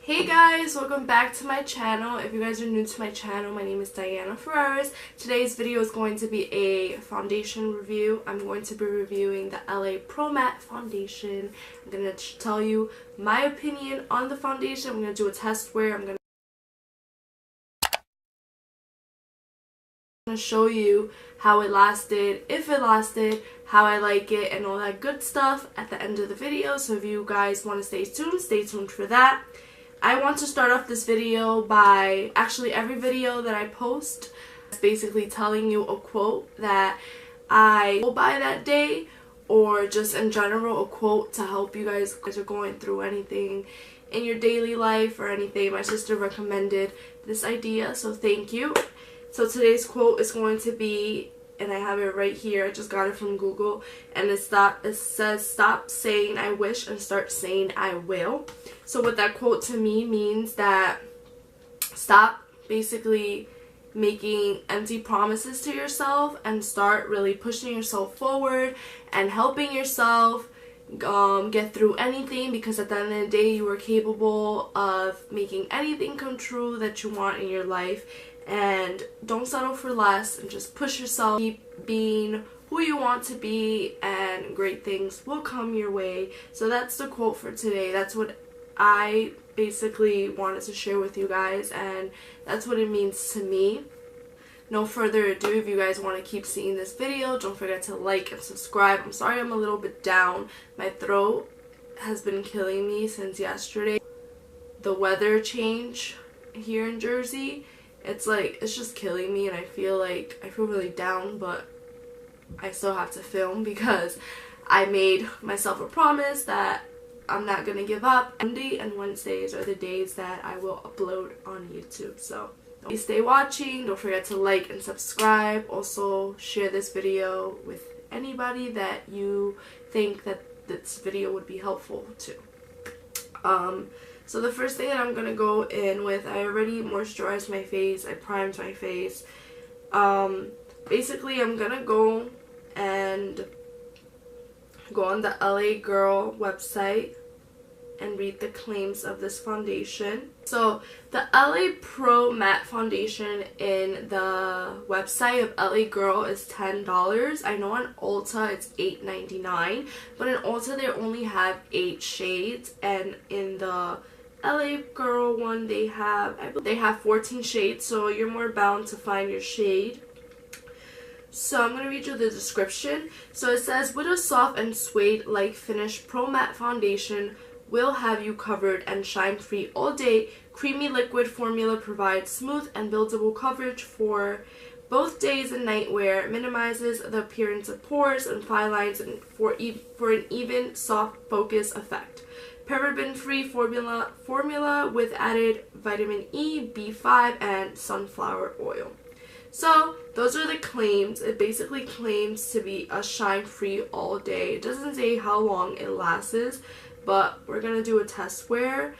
Hey guys, welcome back to my channel. If you guys are new to my channel, my name is Diana Ferraris. Today's video is going to be a foundation review. I'm going to be reviewing the LA Pro Matte foundation. I'm going to tell you my opinion on the foundation. I'm going to do a test wear. I'm going to show you how it lasted, if it lasted, how I like it, and all that good stuff at the end of the video. So if you guys want to stay tuned for that. I want to start off this video by, actually every video that I post is basically telling you a quote that I go by that day, or just in general a quote to help you guys are going through anything in your daily life or anything. My sister recommended this idea, so thank you. So today's quote is going to be, and I have it right here, I just got it from Google, and it says, "Stop saying I wish and start saying I will." So what that quote to me means that stop basically making empty promises to yourself and start really pushing yourself forward and helping yourself get through anything, because at the end of the day you are capable of making anything come true that you want in your life. And don't settle for less and just push yourself. Keep being who you want to be and great things will come your way. So that's the quote for today. That's what I basically wanted to share with you guys, and that's what it means to me. No further ado, if you guys want to keep seeing this video, don't forget to like and subscribe. I'm sorry I'm a little bit down. My throat has been killing me since yesterday. The weather change here in Jersey, it's just killing me, and I feel really down, but I still have to film because I made myself a promise that I'm not gonna give up. Monday and Wednesdays are the days that I will upload on YouTube. So stay watching. Don't forget to like and subscribe. Also share this video with anybody that you think that this video would be helpful to. So the first thing that I'm going to go in with, I already moisturized my face, I primed my face. Basically I'm going to go on the LA Girl website and read the claims of this foundation. So the LA Pro Matte foundation in the website of LA Girl is $10. I know on Ulta it's $8.99, but in Ulta they only have 8 shades, and in the LA Girl one they have 14 shades, so you're more bound to find your shade. So I'm going to read you the description. So it says, with a soft and suede-like finish, Pro Matte foundation will have you covered and shine free all day. Creamy liquid formula provides smooth and buildable coverage for both days and night wear, minimizes the appearance of pores and fine lines for an even soft focus effect. Paraben-free formula with added vitamin E, B5, and sunflower oil. So those are the claims. It basically claims to be a shine free all day. It doesn't say how long it lasts, but we're going to do a test wear.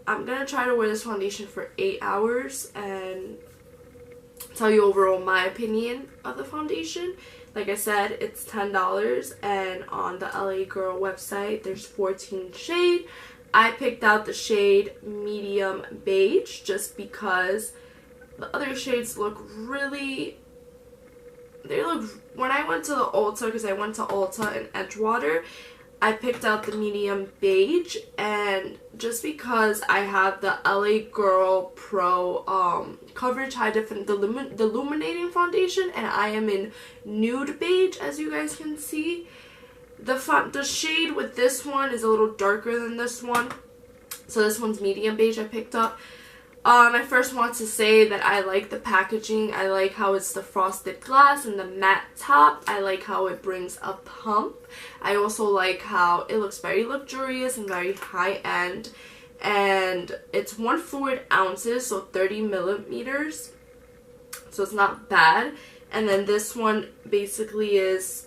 I'm going to try to wear this foundation for 8 hours and tell you overall my opinion of the foundation. Like I said, it's $10, and on the LA Girl website there's 14 shades. I picked out the shade medium beige just because the other shades look really, when I went to the Ulta, because I went to Ulta in Edgewater, I picked out the medium beige, and just because I have the LA Girl Pro coverage high definition illuminating foundation, and I am in nude beige, as you guys can see. The shade with this one is a little darker than this one, so this one's medium beige I picked up. I first want to say that I like the packaging. I like how it's the frosted glass and the matte top. I like how it brings a pump. I also like how it looks very luxurious and very high-end. And it's 1 fluid ounces, so 30 millimeters. So it's not bad. And then this one basically is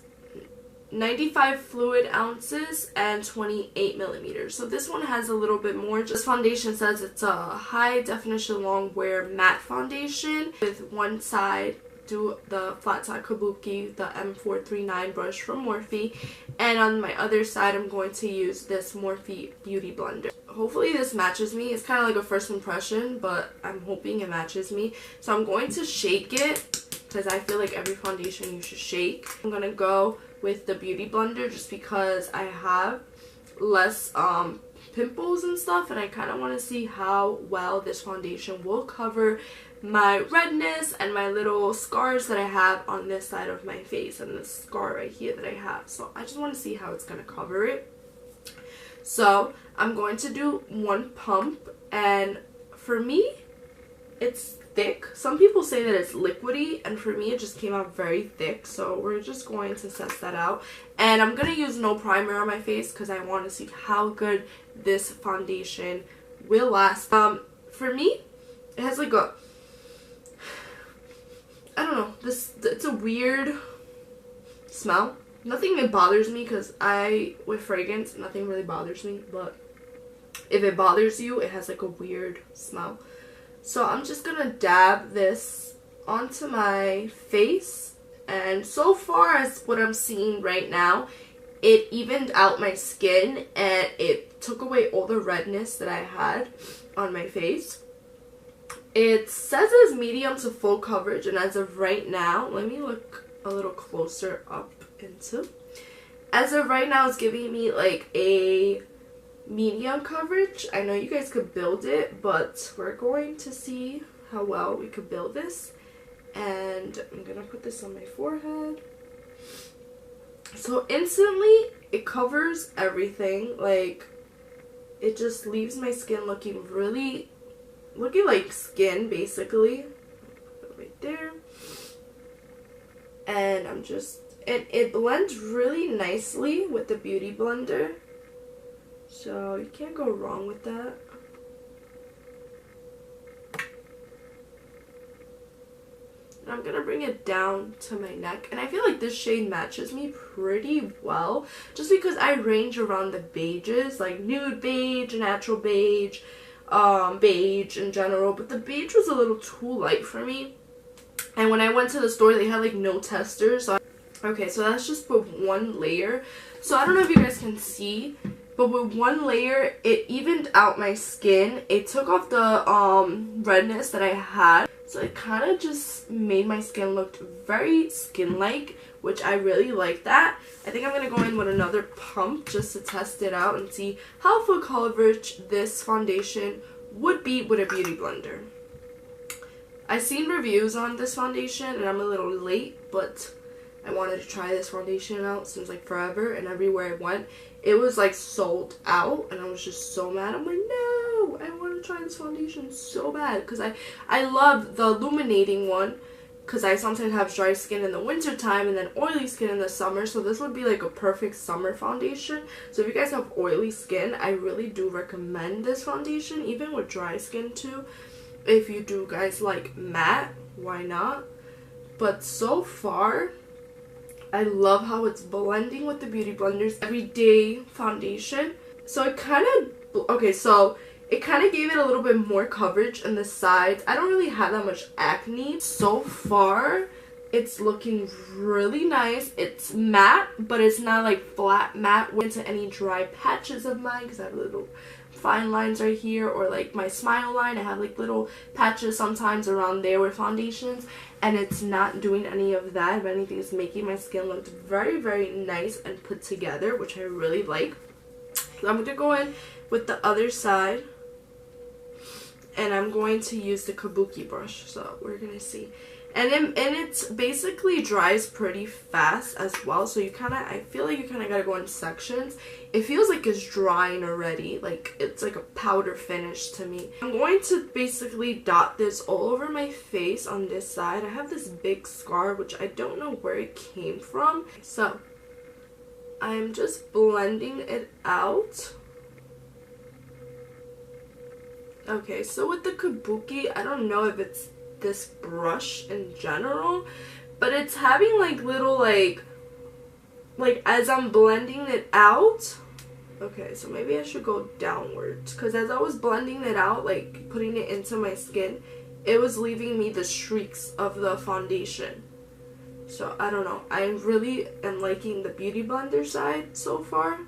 95 fluid ounces and 28 millimeters. So this one has a little bit more. This foundation says it's a high definition long wear matte foundation with one side do the flat side kabuki, the M439 brush from Morphe, and on my other side I'm going to use this Morphe Beauty Blender. hopefully this matches me. It's kind of like a first impression, but I'm hoping it matches me. So I'm going to shake it because I feel like every foundation you should shake. I'm going to go with the Beauty Blender just because I have less pimples and stuff, and I kind of want to see how well this foundation will cover my redness and my little scars that I have on this side of my face and this scar right here that I have. So I just want to see how it's going to cover it. So I'm going to do one pump, and for me it's thick. Some people say that it's liquidy, and for me it just came out very thick, so we're just going to test that out. And I'm going to use no primer on my face because I want to see how good this foundation will last. For me, it has like a, I don't know, it's a weird smell. Nothing that bothers me because with fragrance, nothing really bothers me, but if it bothers you, it has like a weird smell. So I'm just gonna dab this onto my face, and so far as what I'm seeing right now, it evened out my skin and it took away all the redness that I had on my face. It says it's medium to full coverage, and as of right now, let me look a little closer up into. As of right now, it's giving me like a medium coverage. I know you guys could build it, but we're going to see how well we could build this. And I'm gonna put this on my forehead. So instantly it covers everything. Like, it just leaves my skin looking like skin, basically. Right there. And it blends really nicely with the Beauty Blender, so you can't go wrong with that. And I'm gonna bring it down to my neck, and I feel like this shade matches me pretty well just because I range around the beiges, like nude beige, natural beige, beige in general, but the beige was a little too light for me. And when I went to the store, they had like no testers. Okay, so that's just with one layer. So I don't know if you guys can see, but with one layer, it evened out my skin. It took off the redness that I had. So it kind of just made my skin look very skin-like, which I really like that. I think I'm going to go in with another pump just to test it out and see how full coverage this foundation would be with a Beauty Blender. I've seen reviews on this foundation and I'm a little late, but I wanted to try this foundation out since like forever, and everywhere I went it was like sold out, and I was just so mad. I'm like, no, I want to try this foundation so bad because I love the illuminating one because I sometimes have dry skin in the winter time and then oily skin in the summer, so this would be like a perfect summer foundation. So if you guys have oily skin, I really do recommend this foundation, even with dry skin too. If you do guys like matte, why not? But so far, I love how it's blending with the Beauty Blender's Everyday Foundation. So it kind of, okay, so it kind of gave it a little bit more coverage on the sides. I don't really have that much acne. So far, it's looking really nice. It's matte, but it's not like flat matte into any dry patches of mine because I have little fine lines right here, or like my smile line. I have like little patches sometimes around there with foundations, and it's not doing any of that. If anything, it's making my skin look very, very nice and put together, which I really like. So I'm going to go in with the other side, and I'm going to use the kabuki brush. So we're going to see. And it basically dries pretty fast as well, so you kind of, I feel like you kind of got to go in sections. It feels like it's drying already, like it's like a powder finish to me. I'm going to basically dot this all over my face on this side. I have this big scar, which I don't know where it came from. So I'm just blending it out. Okay, so with the kabuki, I don't know if it's this brush in general, but it's having like little like as I'm blending it out. Okay, so maybe I should go downwards, because as I was blending it out, like putting it into my skin, it was leaving me the streaks of the foundation. So I don't know, I really am liking the Beauty Blender side so far.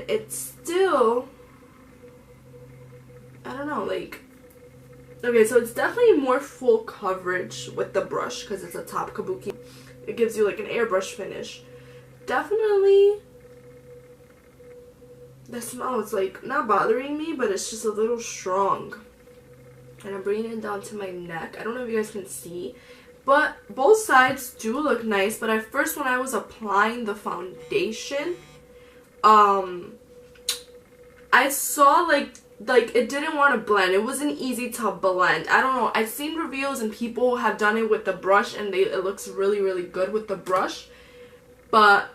it's still, I don't know, like, okay, so it's definitely more full coverage with the brush because it's a top kabuki. It gives you like an airbrush finish. Definitely, the smell is like not bothering me, but it's just a little strong. And I'm bringing it down to my neck. I don't know if you guys can see, but both sides do look nice. But at first, when I was applying the foundation, I saw like it didn't want to blend. It wasn't easy to blend. I don't know. I've seen reviews and people have done it with the brush and it looks really, really good with the brush. But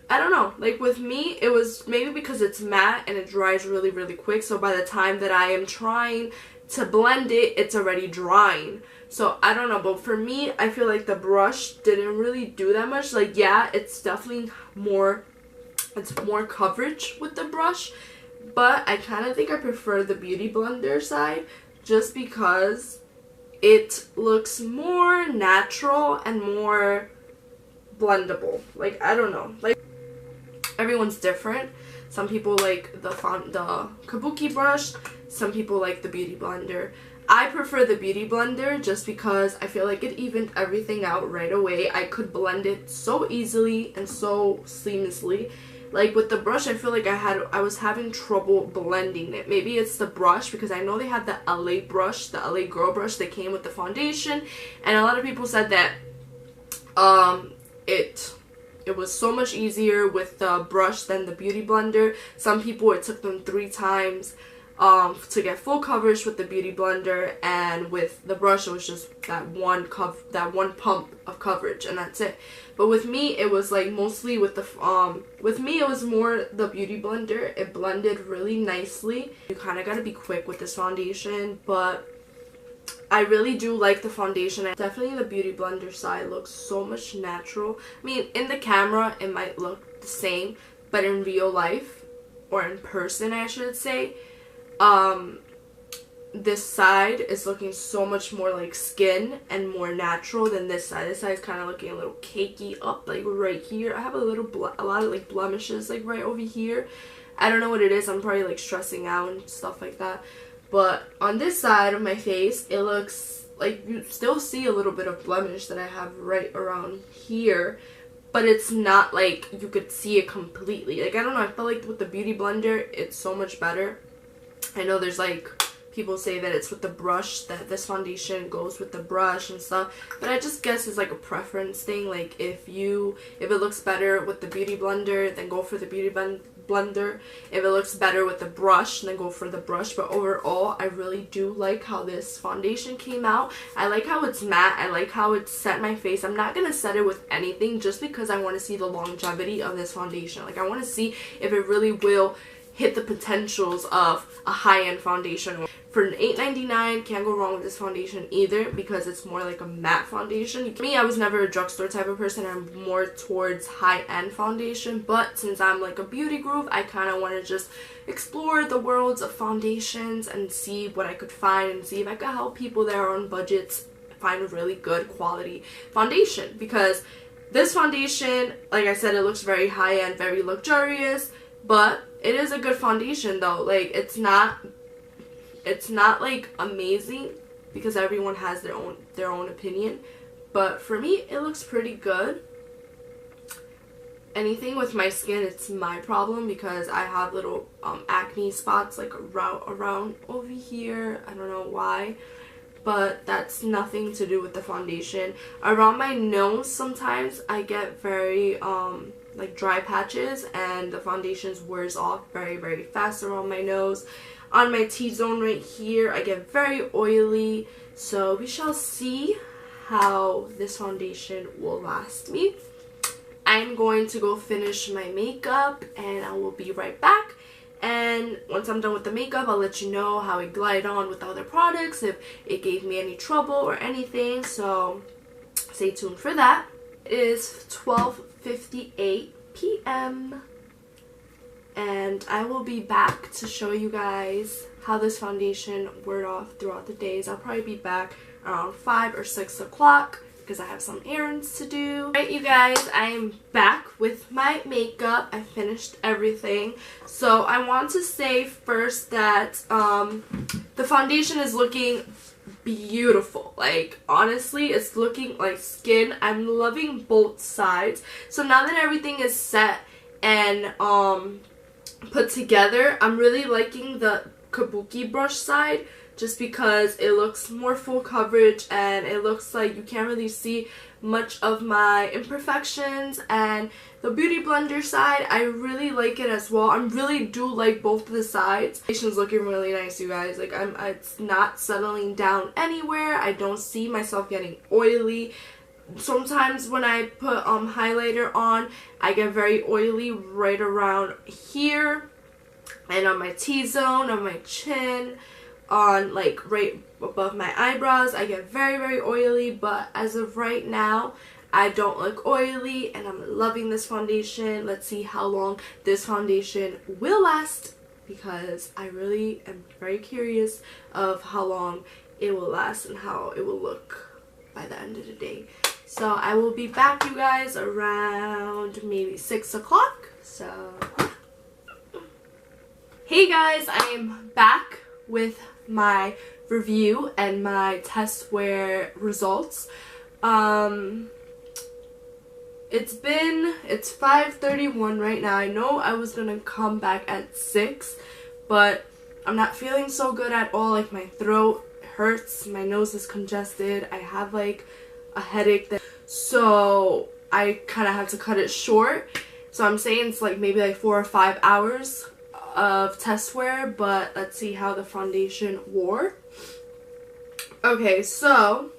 I don't know. Like with me, it was maybe because it's matte and it dries really, really quick. So by the time that I am trying to blend it, it's already drying. So I don't know. But for me, I feel like the brush didn't really do that much. Like, yeah, it's definitely more, it's more coverage with the brush. But I kind of think I prefer the Beauty Blender side just because it looks more natural and more blendable. Like, I don't know. Like, everyone's different. Some people like the kabuki brush. Some people like the Beauty Blender. I prefer the Beauty Blender just because I feel like it evened everything out right away. I could blend it so easily and so seamlessly. Like with the brush, I feel like I was having trouble blending it. Maybe it's the brush because I know they have the LA brush, the LA Girl brush that came with the foundation, and a lot of people said that it was so much easier with the brush than the Beauty Blender. Some people, it took them 3 times to get full coverage with the Beauty Blender, and with the brush it was just that one pump of coverage and that's it. But with me, it was like mostly with the it was more the Beauty Blender. It blended really nicely. You kind of gotta be quick with this foundation, but I really do like the foundation. Definitely the Beauty Blender side looks so much natural. I mean, in the camera it might look the same, but in real life, or in person I should say, this side is looking so much more like skin and more natural than this side. This side is kind of looking a little cakey up, like right here. I have a lot of like blemishes like right over here. I don't know what it is. I'm probably like stressing out and stuff like that. But on this side of my face, it looks like you still see a little bit of blemish that I have right around here. But it's not like you could see it completely. Like, I don't know. I feel like with the Beauty Blender, it's so much better. I know there's like people say that it's with the brush, that this foundation goes with the brush and stuff, but I just guess it's like a preference thing. Like if it looks better with the Beauty Blender, then go for the Beauty Blender. If it looks better with the brush, then go for the brush. But overall, I really do like how this foundation came out. I like how it's matte. I like how it set my face. I'm not gonna set it with anything just because I want to see the longevity of this foundation. Like, I want to see if it really will hit the potentials of a high-end foundation. For an $8.99, can't go wrong with this foundation either because it's more like a matte foundation. Me, I was never a drugstore type of person. I'm more towards high-end foundation, but since I'm like a beauty group, I kind of want to just explore the worlds of foundations and see what I could find and see if I could help people that are on budgets find a really good quality foundation. Because this foundation, like I said, it looks very high-end, very luxurious, but it is a good foundation though. Like, it's not like amazing because everyone has their own opinion, but for me it looks pretty good. Anything with my skin, it's my problem because I have little acne spots like around over here. I don't know why, but that's nothing to do with the foundation. Around my nose sometimes I get very like dry patches, and the foundation wears off very, very fast around my nose. On my T-zone right here, I get very oily, so we shall see how this foundation will last me. I'm going to go finish my makeup, and I will be right back. And once I'm done with the makeup, I'll let you know how it glide on with other products, if it gave me any trouble or anything, so stay tuned for that. It is 12:58 p.m. and I will be back to show you guys how this foundation wore off throughout the days. I'll probably be back around 5 or 6 o'clock because I have some errands to do. Alright, you guys, I am back with my makeup. I finished everything. So I want to say first that the foundation is looking beautiful. Like, honestly, it's looking like skin. I'm loving both sides. So now that everything is set and put together, I'm really liking the kabuki brush side, just because it looks more full coverage and it looks like you can't really see much of my imperfections. And the beauty blender side, I really like it as well. I really do like both of the sides. The foundation's looking really nice, you guys. Like, it's not settling down anywhere. I don't see myself getting oily. Sometimes when I put highlighter on, I get very oily right around here and on my T-zone, on my chin, on like right above my eyebrows. I get very oily, but as of right now, I don't look oily and I'm loving this foundation. Let's see how long this foundation will last, because I really am very curious of how long it will last and how it will look by the end of the day. So I will be back, you guys, around maybe 6 o'clock. So hey guys, I am back with my review and my test wear results. It's 5:31 right now. I know I was gonna come back at 6, but I'm not feeling so good at all. Like, my throat hurts, my nose is congested, I have like a headache, so I kind of have to cut it short. So I'm saying it's like maybe like 4 or 5 hours of test wear, but let's see how the foundation wore. Okay, so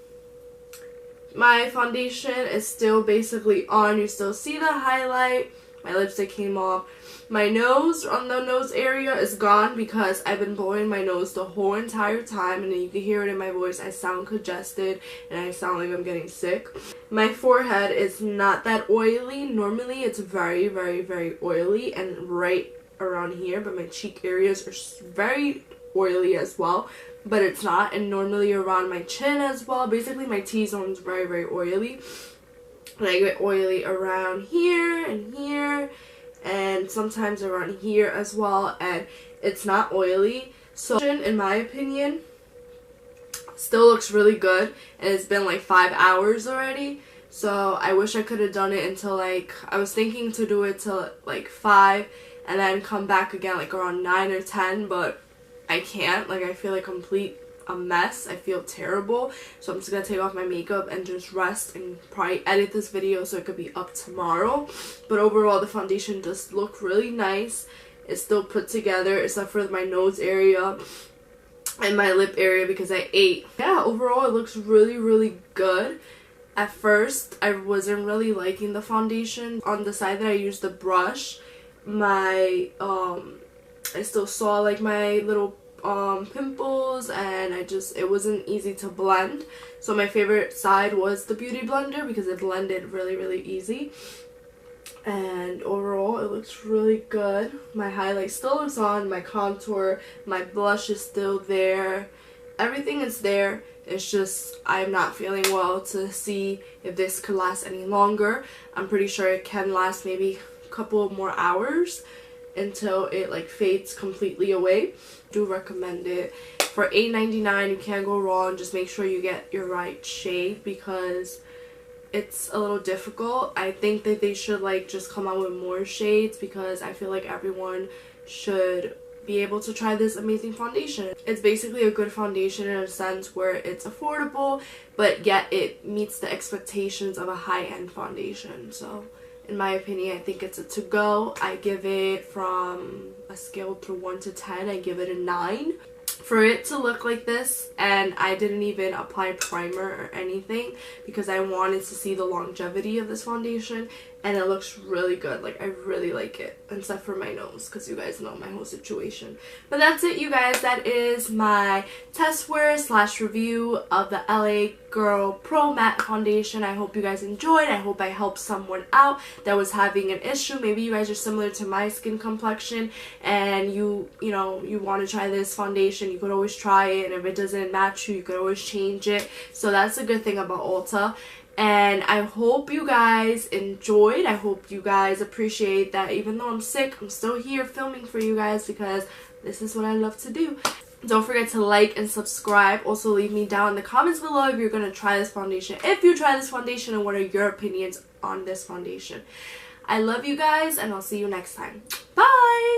my foundation is still basically on. You still see the highlight. My lipstick came off. My nose, on the nose area, is gone because I've been blowing my nose the whole entire time, and then you can hear it in my voice. I sound congested and I sound like I'm getting sick. My forehead is not that oily. Normally it's very oily and right around here, but my cheek areas are very oily as well, but it's not. And normally around my chin as well. Basically my T-zone is very oily, and I get oily around here and here and sometimes around here as well, and it's not oily. So in my opinion, still looks really good, and it's been like 5 hours already. So I wish I could have done it until, like, I was thinking to do it till like 5 and then come back again like around 9 or 10, but I can't. Like, I feel like a mess. I feel terrible. So I'm just gonna take off my makeup and just rest and probably edit this video so it could be up tomorrow. But overall, the foundation does look really nice. It's still put together except for my nose area and my lip area because I ate. Yeah, overall it looks really good. At first, I wasn't really liking the foundation. On the side that I used the brush, I still saw like my little pimples, and it wasn't easy to blend. So my favorite side was the beauty blender because it blended really easy. And overall it looks really good. My highlight still looks on, my contour, my blush is still there, everything is there. It's just I'm not feeling well to see if this could last any longer. I'm pretty sure it can last maybe a couple more hours until it like fades completely away. Do recommend it. For $8.99, you can't go wrong. Just make sure you get your right shade because it's a little difficult. I think that they should like just come out with more shades because I feel like everyone should be able to try this amazing foundation. It's basically a good foundation in a sense where it's affordable, but yet it meets the expectations of a high-end foundation. So in my opinion, I think it's a to-go. I give it, from a scale through 1 to 10, I give it a 9. For it to look like this, and I didn't even apply primer or anything because I wanted to see the longevity of this foundation, and it looks really good. Like, I really like it, except for my nose because you guys know my whole situation. But that's it, you guys. That is my test wear / review of the LA Girl Pro Matte Foundation. I hope you guys enjoyed. I hope I helped someone out that was having an issue. Maybe you guys are similar to my skin complexion and you want to try this foundation. You could always try it, and if it doesn't match you, you could always change it. So that's a good thing about Ulta. And I hope you guys enjoyed. I hope you guys appreciate that even though I'm sick, I'm still here filming for you guys because this is what I love to do. Don't forget to like and subscribe. Also, leave me down in the comments below if you're going to try this foundation. If you try this foundation, and what are your opinions on this foundation. I love you guys, and I'll see you next time. Bye!